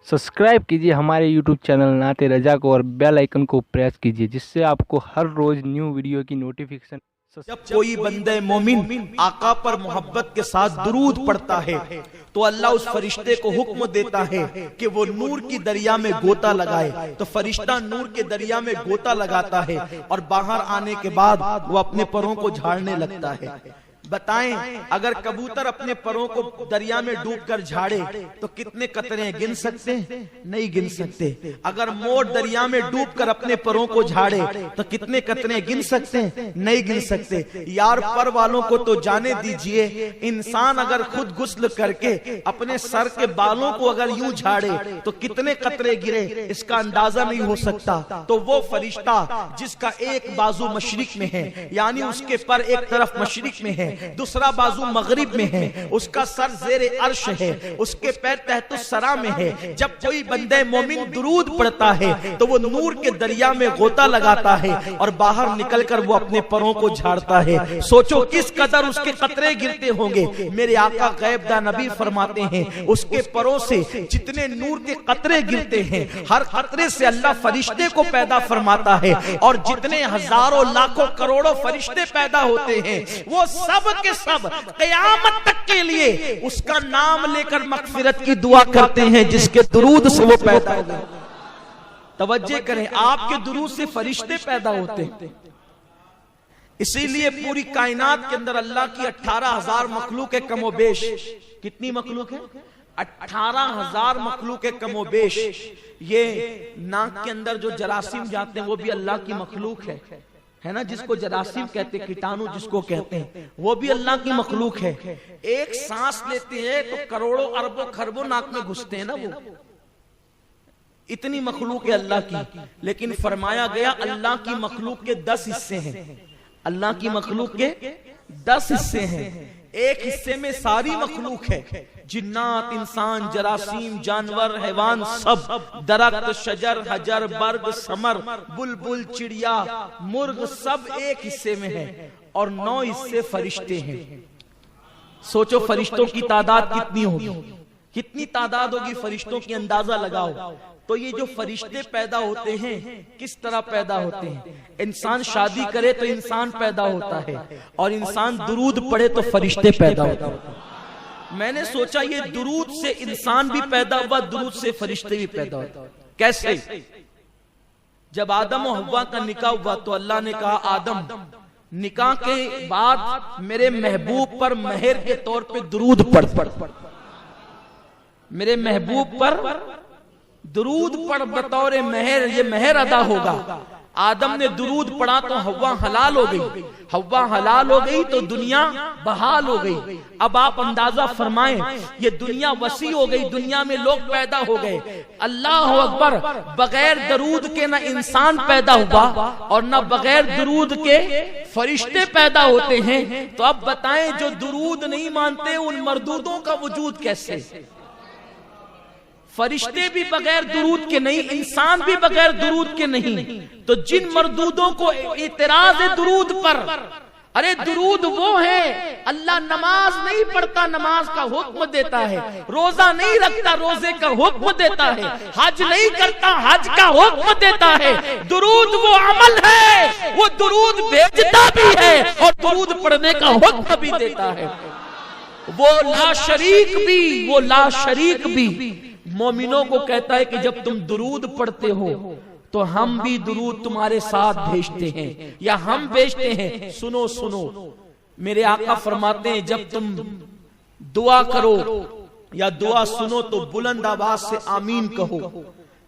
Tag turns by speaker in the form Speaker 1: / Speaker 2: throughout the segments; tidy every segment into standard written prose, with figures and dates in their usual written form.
Speaker 1: Subscribe कीजिए हमारे YouTube channel नाते रजा को और बेल आइकन को प्रेस कीजिए, जिससे आपको हर रोज न्यू वीडियो की नोटिफिकेशन।
Speaker 2: जब कोई बंदे मोमिन आका पर मोहब्बत के साथ दुरूद पढ़ता है तो अल्लाह उस फरिश्ते को हुक्म देता है कि वो नूर की दरिया में गोता लगाए। तो फरिश्ता नूर के दरिया में गोता लगाता है और बाहर आने के बाद वो अपने परों को झाड़ने लगता है। बताएं, अगर कबूतर अपने परों को दरिया में डूबकर झाड़े तो कितने कतरे गिन सकते हैं? नहीं गिन सकते। अगर मोर दरिया में डूबकर अपने परों को झाड़े तो कितने कतरे गिन सकते हैं? नहीं गिन सकते। यार, पर वालों को तो जाने दीजिए, इंसान अगर खुद गुस्ल करके अपने सर के बालों को अगर यूं झाड़े तो कितने कतरे गिरे इसका अंदाजा नहीं हो सकता। तो वो फरिश्ता जिसका एक बाजू मशरिक में है, यानी उसके पर एक तरफ मशरिक में है, दूसरा बाजू मगरिब में है, उसका सर ज़ेरे अर्श है, उसके पैर तहतुस सरा में है। जब कोई बंदे मोमिन दुरूद पढ़ता है तो वो नूर के दरिया में गोता लगाता है और बाहर निकलकर वो अपने परों को झाड़ता है। सोचो किस कदर उसके कतरे गिरते होंगे। मेरे आका गैब दा नबी फरमाते हैं, उसके परों से जितने नूर के कतरे गिरते हैं, हर कतरे से अल्लाह फरिश्ते को पैदा फरमाता है। और जितने हजारों लाखों करोड़ों फरिश्ते पैदा होते हैं, वो सब के सब क़यामत तक के लिए उसका नाम लेकर मग़फ़िरत की दुआ करते हैं, जिसके दुरूद से वो पैदा हो गए। तवज्जो करें, आपके दुरूद से फरिश्ते पैदा होते हैं। इसीलिए पूरी कायनात के अंदर अल्लाह की 18,000 मखलूक है कमोबेश। कितनी मखलूक है? 18,000 मखलूक है कमोबेश। ये नाक के अंदर जो जरासीम जाते हैं वो भी अल्लाह की मखलूक है ना, जिसको जरासीम कहते हैं, कीटाणु जिसको कहते हैं, वो भी अल्लाह की मखलूक है। एक सांस लेते हैं तो करोड़ों अरबों खरबों नाक में घुसते हैं ना, वो इतनी मखलूक है अल्लाह की। लेकिन फरमाया गया अल्लाह की मखलूक के 10 हिस्से हैं। अल्लाह की मखलूक के 10 हिस्से हैं। एक हिस्से में सारी मखलूक है, जिन्नात, इंसान, जरासीम, जानवर, हैवान, सब, दरख्त, शजर, हजर, बर्ग, समर, बुलबुल, चिड़िया, मुर्ग, सब एक हिस्से में है। और 9 हिस्से फरिश्ते हैं। सोचो फरिश्तों की तादाद कितनी होगी, कितनी तादाद होगी फरिश्तों की, अंदाजा लगाओ। तो ये जो फरिश्ते पैदा होते हैं किस तरह पैदा होते हैं? इंसान शादी करे तो इंसान पैदा होता है, और इंसान दुरूद पढ़े तो फरिश्ते पैदा होते हैं। मैंने सोचा ये दुरूद से इंसान भी पैदा हुआ, दुरूद से फरिश्ते भी पैदा हुए। कैसे? जब आदम और हव्वा का निकाह हुआ तो अल्लाह ने कहा, आदम, निकाह के बाद मेरे महबूब पर मेहर के तौर पे दुरूद पढ़। मेरे महबूब पर दुरूद पढ़ बतौर मेहर, ये मेहर अदा होगा। आदम ने दुरूद पढ़ा तो हव्वा हलाल हो गई। हव्वा हलाल हो गई तो दुनिया बहाल हो गई। अब आप अंदाजा फरमाएं, ये दुनिया वसी हो गई, दुनिया में लोग पैदा हो गए। अल्लाह अकबर, बगैर दुरूद के ना इंसान पैदा हुआ और ना बगैर दुरूद के फरिश्ते पैदा होते हैं। तो अब बताएं, जो दुरूद नहीं मानते उन मरदूदों का वजूद कैसे? फरिश्ते भी बगैर दुरूद के नहीं, इंसान भी बगैर दुरूद के नहीं। तो जिन मरदूदों को इतराज है दुरूद पर, अरे दुरूद वो है, अल्लाह नमाज नहीं पढ़ता, नमाज का हुक्म देता है। रोजा नहीं रखता, रोजे का हुक्म देता है। हज नहीं करता, हज का हुक्म देता है। दुरूद वो अमल है, वो दुरूद भेजता भी है और दुरूद पढ़ने का हुक्म भी देता है। वो ला शरीक भी, वो ला शरीक भी मोमिनों को कहता है कि जब तुम दुरूद पढ़ते हो तो हम भी दुरूद तुम्हारे साथ भेजते हैं, या हम भेजते हैं। सुनो सुनो, मेरे आका फरमाते हैं, जब तुम दुआ करो या दुआ सुनो तो बुलंद आवाज से आमीन कहो।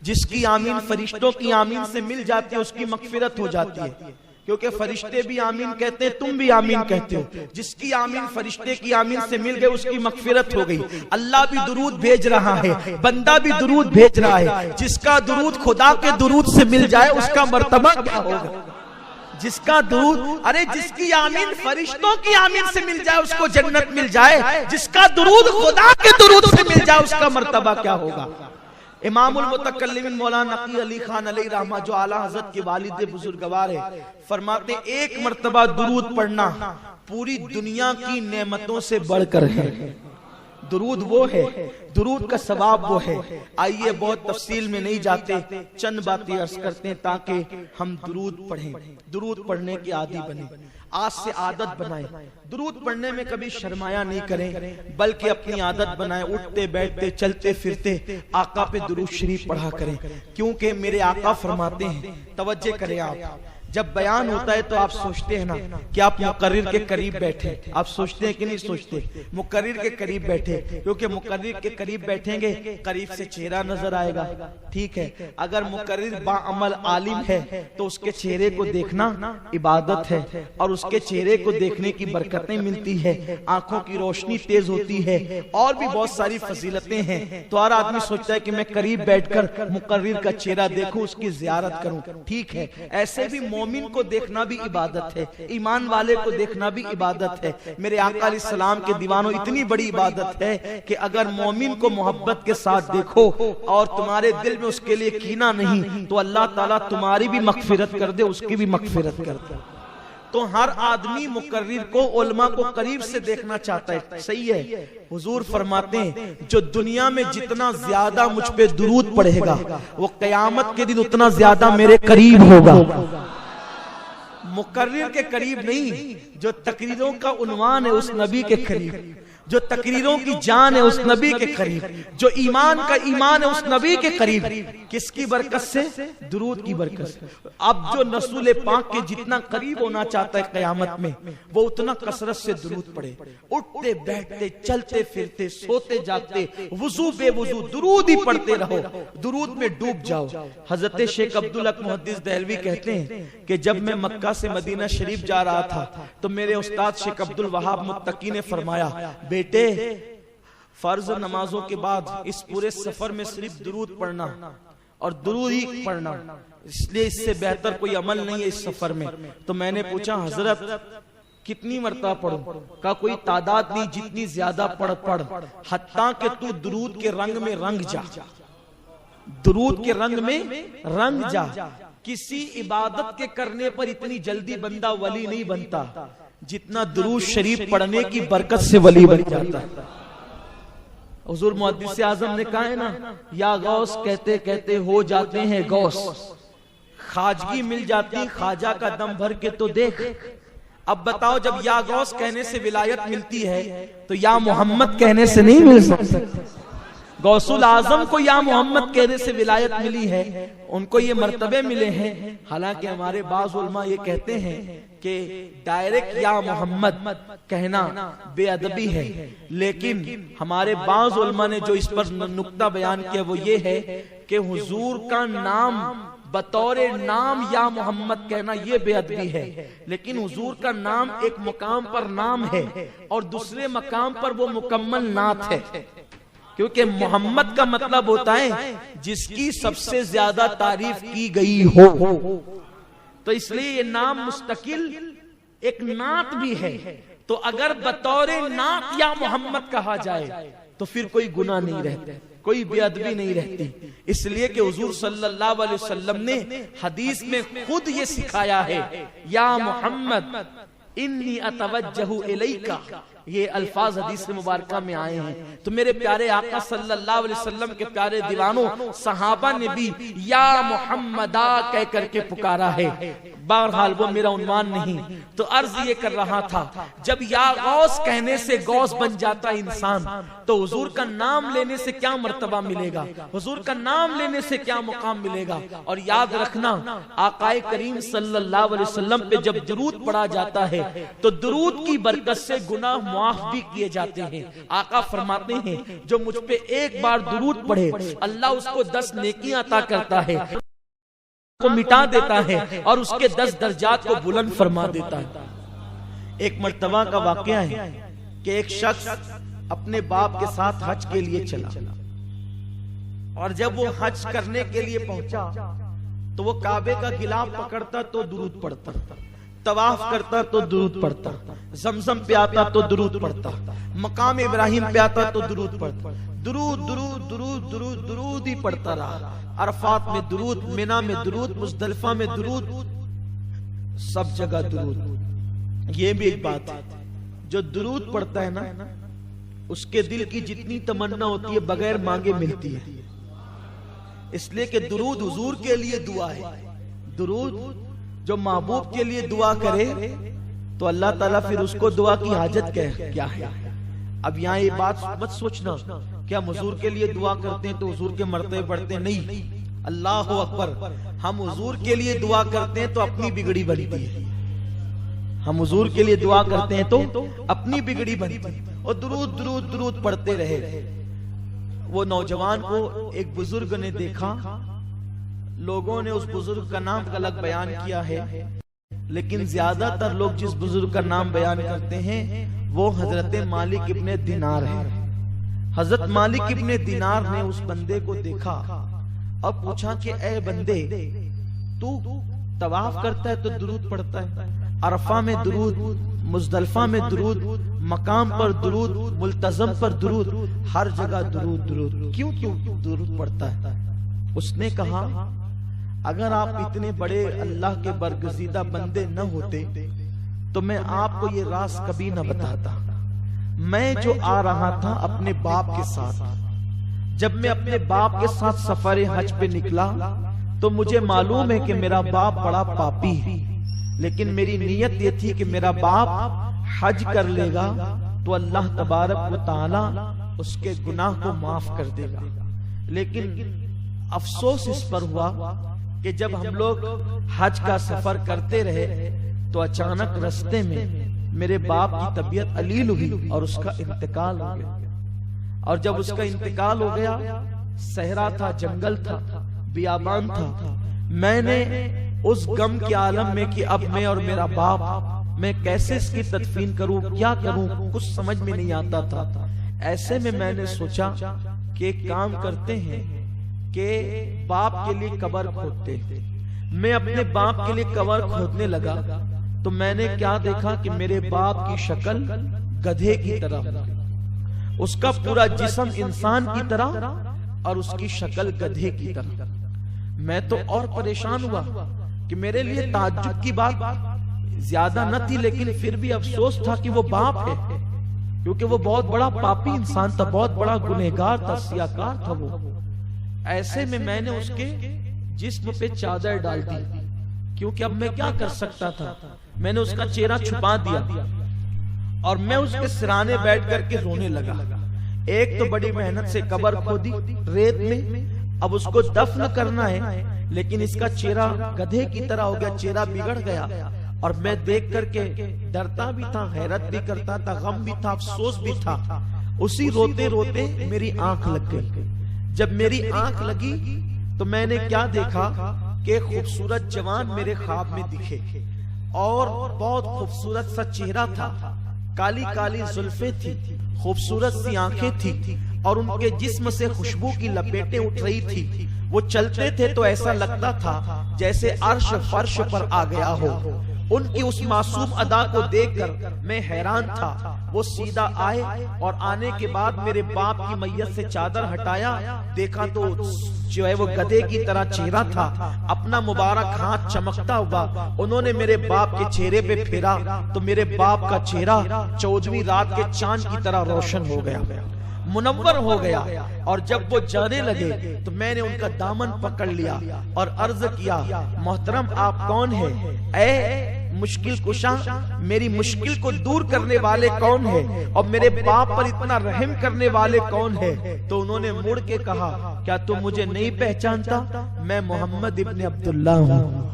Speaker 2: जिसकी आमीन फरिश्तों की आमीन से मिल जाती है उसकी मग़फ़िरत हो जाती है, क्योंकि फरिश्ते भी आमीन कहते हैं, तुम भी आमीन कहते हो। जिसकी आमीन फरिश्ते की आमीन से मिल गई उसकी मग़फ़िरत हो गई। अल्लाह भी दुरूद भेज रहा है, बंदा भी दुरूद भेज रहा है। जिसका दुरूद खुदा के दुरूद से मिल जाए उसका मर्तबा क्या होगा? जिसका दुरूद, अरे जिसकी आमीन फरिश्तों की आमीन से मिल जाए उसको जन्नत मिल जाए, जिसका दुरूद खुदा के दुरूद से मिल जाए उसका मर्तबा क्या होगा? इमामुल मुतकल्लिमीन मौलाना नकी अली खान अलैहि रहमा, जो आला हज़रत के वालिद बुजुर्गवार है, फरमाते एक मर्तबा दुरूद पढ़ना पूरी दुनिया की नेमतों से बढ़कर है। दुरूद वो है, दुरूद का सवाब वो है। आइए बहुत तफसील में नहीं जाते, चंद बातें अर्ज करते हैं ताकि हम दुरूद पढ़ें, दुरूद पढ़ने की आदी बने, आज से आदत बनाएं। दुरूद पढ़ने में कभी शर्माया नहीं करें, बल्कि अपनी आदत बनाएं। उठते बैठते चलते फिरते आका पे दुरूद शरीफ पढ़ा करें, क्योंकि मेरे आका फरमाते हैं, तवज्जो करें आप, जब बयान होता है तो आप सोचते हैं ना कि आप मुकर्रिर के करीब बैठे, आप सोचते हैं कि नहीं सोचते? मुकर्रिर के करीब बैठे, क्योंकि मुकर्रिर के करीब बैठेंगे करीब से चेहरा नजर आएगा, ठीक है। अगर मुकर्रिर बाअमल आलिम है तो उसके चेहरे को देखना इबादत है, और उसके चेहरे को देखने की बरकतें मिलती है, आंखों की रोशनी तेज होती है, और भी बहुत सारी फजीलतें हैं। तो हर आदमी सोचता है कि मैं करीब बैठकर मुकर्रिर का चेहरा देखूं, उसकी जियारत करूं, ठीक है। ऐसे भी मोमिन को देखना भी इबादत है, ईमान वाले को देखना भी इबादत है। मेरे आका अलैहिस्सलाम के दीवानों, इतनी बड़ी इबादत है कि अगर मोमिन को मोहब्बत के साथ देखो और तुम्हारे दिल में उसके लिए कीना नहीं, तो अल्लाह ताला तुम्हारी भी मगफिरत कर दे, उसकी भी मगफिरत कर दे। तो हर आदमी मुकर्रिर को, उलमा को करीब से देखना चाहता है, सही है। हुजूर फरमाते हैं, जो दुनिया में जितना ज्यादा मुझ पे दुरूद पढ़ेगा वो कयामत के दिन उतना ज्यादा मेरे करीब होगा। मुकर्रिर के करीब नहीं, जो तकरीरों का उन्वान है उस नबी के करीब, जो तकरीरों की जान है उस नबी के करीब, जो ईमान का ईमान है उस नबी के करीब। किसकी बरकत से? दुरूद की बरकत से। अब जो रसूल पाक के जितना करीब होना चाहता है कयामत में, वो उतना कसरत से दुरूद पढ़े। उठते बैठते चलते फिरते सोते जागते वुजू बेवुजू दुरूद ही पढ़ते रहो, दुरूद में डूब जाओ। हजरत शेख अब्दुल हक मुहद्दिस देहलवी कहते हैं कि जब मैं मक्का से मदीना शरीफ जा रहा था तो मेरे उस्ताद शेख अब्दुल वहाब मुत्तकी ने फरमाया, बेटे फर्ज नमाजों के बाद इस पूरे सफर में सिर्फ दुरूद पढ़ना और दुरूद ही पढ़ना, इसलिए इससे बेहतर कोई अमल नहीं है इस सफर में। तो मैंने पूछा, हजरत कितनी मरतबा पढ़ूं? का कोई तादाद नहीं, जितनी ज्यादा पढ़, हत्ता कि तू दुरूद के रंग में रंग जा, दुरूद के रंग में रंग जा। किसी इबादत के करने पर इतनी जल्दी बंदा वली नहीं बनता जितना दुरूद शरीफ पढ़ने की बरकत से वली बन जाता है। हुजूर मुहद्दिस आजम ने कहा है ना, या गौस कहते कहते हो जाते हैं गौस, खाजगी मिल जाती ख्वाजा का दम भर के तो देख। अब बताओ, जब या गौस कहने से विलायत मिलती है तो या मोहम्मद कहने से नहीं मिल सकती। गौसुल आजम को या मोहम्मद कहने से विलायत मिली है, उनको ये मर्तबे मिले हैं। हालांकि हमारे बाज़ उलमा ये कहते हैं कि डायरेक्ट या मोहम्मद कहना बेअदबी है, लेकिन हमारे बाज़ उलमा ने जो इस पर नुक्ता बयान किया वो ये है कि हुजूर का नाम बतौर नाम या मोहम्मद कहना ये बेअदबी है, लेकिन हुजूर का नाम एक मुकाम पर नाम है और दूसरे मकाम पर वो मुकम्मल नात है। क्योंकि मोहम्मद का मतलब होता है जिसकी सबसे ज्यादा तारीफ की गई हो, तो इसलिए ये नाम मुस्तकिल एक नात भी है। तो अगर बतौर नात या मोहम्मद कहा जाए तो फिर कोई गुनाह नहीं रहता, कोई बेअदबी नहीं रहती। इसलिए कि हुजूर सल्लल्लाहु अलैहि वसल्लम ने हदीस में खुद ये सिखाया है, या मोहम्मद इन्नी अतवज्जहु इलैका, ये अल्फाज हदीस मुबारका में आए हैं। तो मेरे प्यारे आका सल्लल्लाहु अलैहि वसल्लम के प्यारे दीवानों, सहाबा ने भी या मोहम्मदा कह करके पुकारा है। बहरहाल वो मेरा उन्वान नहीं, तो अर्ज ये कर रहा था, जब या गौस कहने से गौस बन जाता इंसान, तो हुजूर का नाम लेने से क्या मर्तबा मिलेगा, हुजूर का नाम लेने से क्या मुकाम मिलेगा। और याद रखना, आकाए करीम सल्लल्लाहु अलैहि वसल्लम पे जब दुरूद पढ़ा जाता है तो दुरूद की बरकत से गुनाह माफ भी किए जाते हैं। आका फरमाते हैं, जो मुझ पे एक बार दुरूद पढ़े अल्लाह उसको 10 नेकियां अता करता है, को मिटा देता है और उसके 10 दर्जात को बुलंद फरमा देता है। एक मर्तबा का वाकया है कि एक शख्स अपने बाप के साथ हज के लिए चला, और जब वो हज करने के लिए पहुंचा तो वो काबे का गिलाफ पकड़ता तो दुरूद पढ़ता, तवाफ करता तो दुरूद पढ़ता, जमजम पे आता तो दुरूद पढ़ता, मकाम इब्राहिम पे आता तो दुरूद पढ़ता, दुरूद दुरूद दुरूद दुरूद दुरूद ही पढ़ता रहा। अरफात में दुरूद, मिना में दुरूद, मुज़दलिफा में दुरूद, सब जगह दुरूद। ये भी एक बात है, जो दुरूद पढ़ता है ना उसके दिल की जितनी तमन्ना होती है बगैर मांगे मिलती है। इसलिए कि दुरूद हुजूर के लिए दुआ है। दुरूद जो महबूब के लिए दुआ करे तो अल्लाह ताला फिर उसको दुआ की हाजत क्या है। अब यहाँ ये बात मत सोचना कि हम हुजूर के लिए दुआ करते हैं तो हुजूर के मर्तबे बढ़ते नहीं। अल्लाह अकबर, हम हुजूर के लिए दुआ करते हैं तो अपनी बिगड़ी बनती है। हम हुजूर के लिए दुआ करते हैं तो अपनी बिगड़ी बनती है। और दुरूद दुरूद दुरूद पढ़ते रहे। वो नौजवान को एक बुजुर्ग ने देखा, लोगों ने उस बुजुर्ग का नाम गलत बयान किया है, लेकिन ज्यादातर लोग जिस बुजुर्ग का नाम बयान करते हैं वो हजरत मालिक इब्ने दिनार है। हजरत मालिक इब्ने दिनार ने उस बंदे को देखा और पूछा कि ए बंदे, तू तवाफ करता है तो दुरूद पढ़ता है, अरफा में दुरूद, मुजदलफा में दुरूद, मकाम पर दुरूद, मुल्तजम पर दुरूद, हर जगह दुरूद दुरूद, क्यों दुरूद पढ़ता है? उसने कहा, अगर आप इतने बड़े अल्लाह के बरगजीदा बंदे न होते तो मैं आपको ये राज कभी न बताता। मैं जो आ रहा था अपने बाप के साथ, जब मैं अपने बाप के साथ सफर हज पे निकला तो मुझे मालूम है कि मेरा बाप बड़ा पापी है, लेकिन मेरी नीयत ये थी कि मेरा बाप हज कर लेगा तो अल्लाह तबारक व तआला उसके गुनाह को माफ कर देगा। लेकिन अफसोस इस पर हुआ कि जब हम लोग हज का सफर करते रहे तो अचानक रास्ते में मेरे बाप की तबीयत अलील हुई और उसका इंतकाल हो गया। और जब उसका इंतकाल हो गया, सहरा था, जंगल था, बियाबान था, मैंने उस गम के आलम में कि अब मैं और मेरा बाप, मैं कैसे इसकी तदफीन करूं, क्या करूं, कुछ समझ में नहीं आता था। ऐसे में मैंने सोचा कि एक काम करते हैं कि बाप के लिए कब्र खोदते हैं। मैं अपने बाप के लिए कब्र खोदने लगा तो मैंने क्या देखा कि मेरे बाप की शक्ल गधे की तरह, उसका पूरा जिस्म इंसान की तरह और उसकी शक्ल गधे की तरह। मैं तो और परेशान हुआ कि मेरे लिए ताज्जुब की बात ज्यादा न थी, लेकिन फिर भी अफसोस था कि वो बाप है, क्योंकि वो बहुत बड़ा पापी इंसान था, बहुत बड़ा गुनहगार था, सियाकार था वो। ऐसे में मैंने उसके जिस्म पे चादर डाल दी, क्योंकि अब मैं क्या कर सकता था। मैंने उसका चेहरा छुपा दिया और मैं उसके सिराने बैठ करके रोने लगा। एक तो बड़ी मेहनत से कब्र खोदी रेत में, अब उसको दफन करना है, लेकिन इसका चेहरा गधे की तरह हो गया, चेहरा बिगड़ गया। और मैं देख करके डरता भी था, हैरत भी करता था, गम भी था, अफसोस भी था। उसी रोते रोते मेरी आंख लग गई। जब मेरी आंख लगी तो मैंने क्या देखा कि खूबसूरत जवान मेरे ख्वाब में दिखे और बहुत खूबसूरत सा चेहरा था, काली काली जुल्फे थी, खूबसूरत सी आंखें थी और उनके जिस्म से खुशबू की लपेटें उठ रही थी। वो चलते थे तो ऐसा लगता था जैसे अर्श फर्श पर आ गया हो। उनकी उस मासूम अदा को देखकर मैं हैरान था। वो सीधा आए और आने के बाद मेरे बाप की मैयत से चादर हटाया, देखा तो जो है वो गधे की तरह चेहरा था, अपना मुबारक हाथ चमकता हुआ उन्होंने मेरे बाप के चेहरे पे फेरा तो मेरे बाप का चेहरा 14वीं रात के चांद की तरह रोशन हो गया, मुनव्वर हो गया। और जब वो जाने लगे तो मैंने उनका दामन पकड़ लिया और अर्ज किया, मोहतरम आप कौन हैं? ऐ मुश्किल कुशा, मेरी मुश्किल को दूर करने वाले कौन है और मेरे बाप पर इतना रहम करने वाले कौन है? तो उन्होंने मुड़ के कहा, क्या तुम मुझे नहीं पहचानता? मैं मोहम्मद इब्ने अब्दुल्ला हूँ,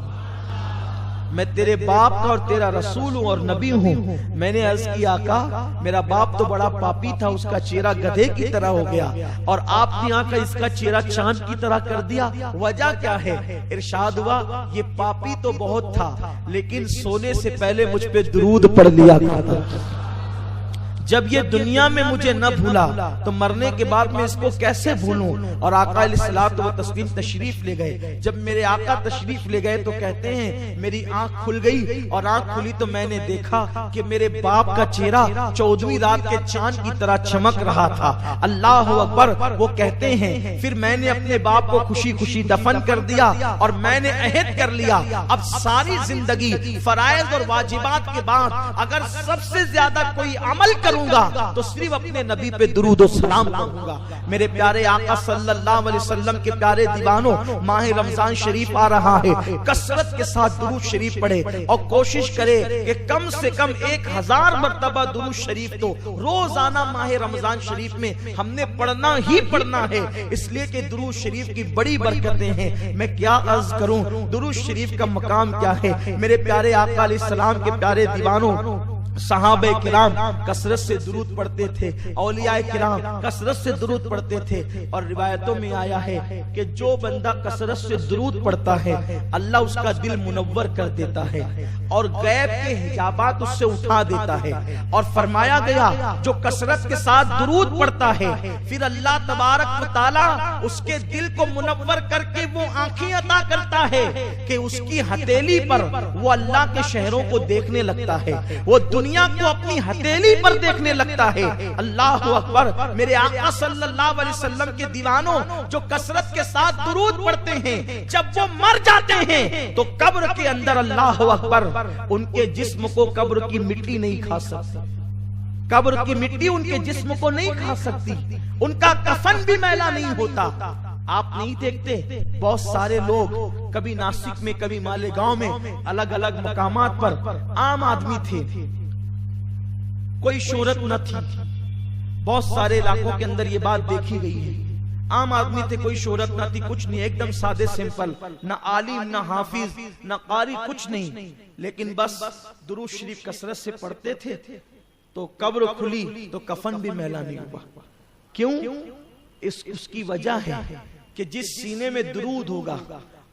Speaker 2: मैं तेरे बाप का और तेरा रसूल हूँ और नबी हूँ। मैंने अर्ज किया, आका मेरा बाप तो बड़ा पापी था, उसका चेहरा गधे की तरह हो गया और आपने आकर इसका चेहरा चांद की तरह कर दिया, वजह क्या है? इरशाद हुआ, ये पापी तो बहुत था लेकिन सोने से पहले मुझ पे दुरूद पढ़ लिया था। जब ये दुनिया में मुझे न भूला तो मरने के बाद मैं इसको कैसे भूलूं? और आका अलैहिस्सलातु व तस्लीम तशरीफ ले गए। जब मेरे आका तशरीफ ले गए तो कहते हैं मेरी आंख खुल गई और आंख खुली तो मैंने देखा कि मेरे बाप का चेहरा 14वीं रात के चांद की तरह चमक रहा था। अल्लाह अकबर। वो कहते हैं फिर मैंने अपने बाप को खुशी खुशी दफन कर दिया और मैंने अहद कर लिया, अब सारी जिंदगी फराइज और वाजिबात के बाद अगर सबसे ज्यादा कोई अमल करूंगा तो सिर्फ अपने नबी पे दुरूद और सलाम कहूंगा। मेरे प्यारे आका सल्लल्लाहु अलैहि वसल्लम के प्यारे दीवानों, माह रमजान शरीफ आ रहा है, कसरत के साथ दुरूद शरीफ पढ़े और कोशिश करे कि कम से कम 1000 मर्तबा दुरूद शरीफ तो रोजाना माह रमजान शरीफ में हमने पढ़ना ही पढ़ना है, इसलिए कि दुरूद शरीफ की बड़ी बरकतें हैं। मैं क्या अर्ज करूं, दुरूद शरीफ का मकाम क्या है। मेरे प्यारे आका अलैहिस्सलाम के प्यारे दीवानों, सहाबे किराम कसरत से दुरूद पढ़ते थे, औलिया किराम कसरत से दुरूद पढ़ते थे। और रिवायतों में आया है कि जो बंदा कसरत से दुरूद पढ़ता है अल्लाह उसका दिल मुनव्वर कर देता है और गैब के हिजाबात उससे उठा देता है। और फरमाया गया जो कसरत के साथ दुरूद पढ़ता है फिर अल्लाह तबारक व तआला उसके दिल को मुनव्वर करके वो आंखें अता करता है कि उसकी हथेली पर वो अल्लाह के शहरों को देखने लगता है, वो दुनिया को अपनी हथेली पर देखने लगता है। अल्लाह अकबर। मेरे आका सल्लल्लाहु अलैहि वसल्लम के दीवानों, जो कसरत के साथ दुरूद पढ़ते हैं जब वो मर जाते हैं तो कब्र के अंदर, अल्लाह अकबर, उनके जिस्म को कब्र की मिट्टी नहीं खा सकती, कब्र की मिट्टी उनके जिस्म को नहीं खा सकती, उनका कफन भी मैला नहीं होता। आप नहीं देखते बहुत सारे लोग कभी नासिक में कभी मालेगांव में अलग अलग मकामात पर आम आदमी थे, कोई शोहरत न थी। बहुत सारे इलाकों के अंदर ये बात देखी गई है, आम आदमी थे, कोई शोहरत न थी, कुछ नहीं, एकदम सादे सिंपल, न आलिम न हाफिज न कारी, कुछ नहीं, लेकिन बस दुरूद शरीफ कसरत से पढ़ते थे तो कब्र खुली तो कफन भी मैला नहीं हुआ। क्यों? उसकी वजह है कि जिस सीने में दुरूद होगा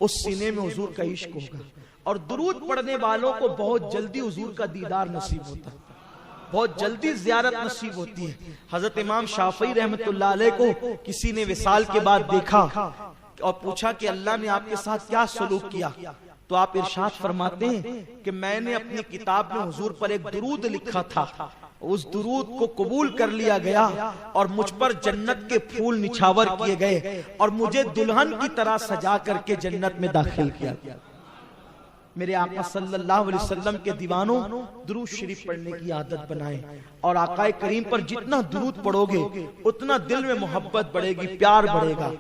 Speaker 2: उस सीने में हुजूर का इश्क होगा, और दुरूद पढ़ने वालों को बहुत जल्दी हुजूर का दीदार नसीब होता है, बहुत जल्दी ज़ियारत नसीब होती है। हजरत इमाम शाफई रहमतुल्लाह अलैह को किसी ने विसाल के बाद देखा और पूछा कि अल्लाह ने आपके साथ क्या सलूक किया, तो आप इरशाद फरमाते हैं कि मैंने अपनी किताब में हुजूर पर एक दुरूद लिखा था, उस दुरूद को कबूल कर लिया गया और मुझ पर जन्नत के फूल निछावर किए गए और मुझे दुल्हन की तरह सजा करके जन्नत में दाखिल किया गया। मेरे आका सल्लल्लाहु अलैहि वसल्लम के दीवानों, दुरूद शरीफ पढ़ने की आदत बनाएं और आका करीम पर जितना दुरूद पढ़ोगे उतना दिल में मोहब्बत बढ़ेगी, प्यार बढ़ेगा।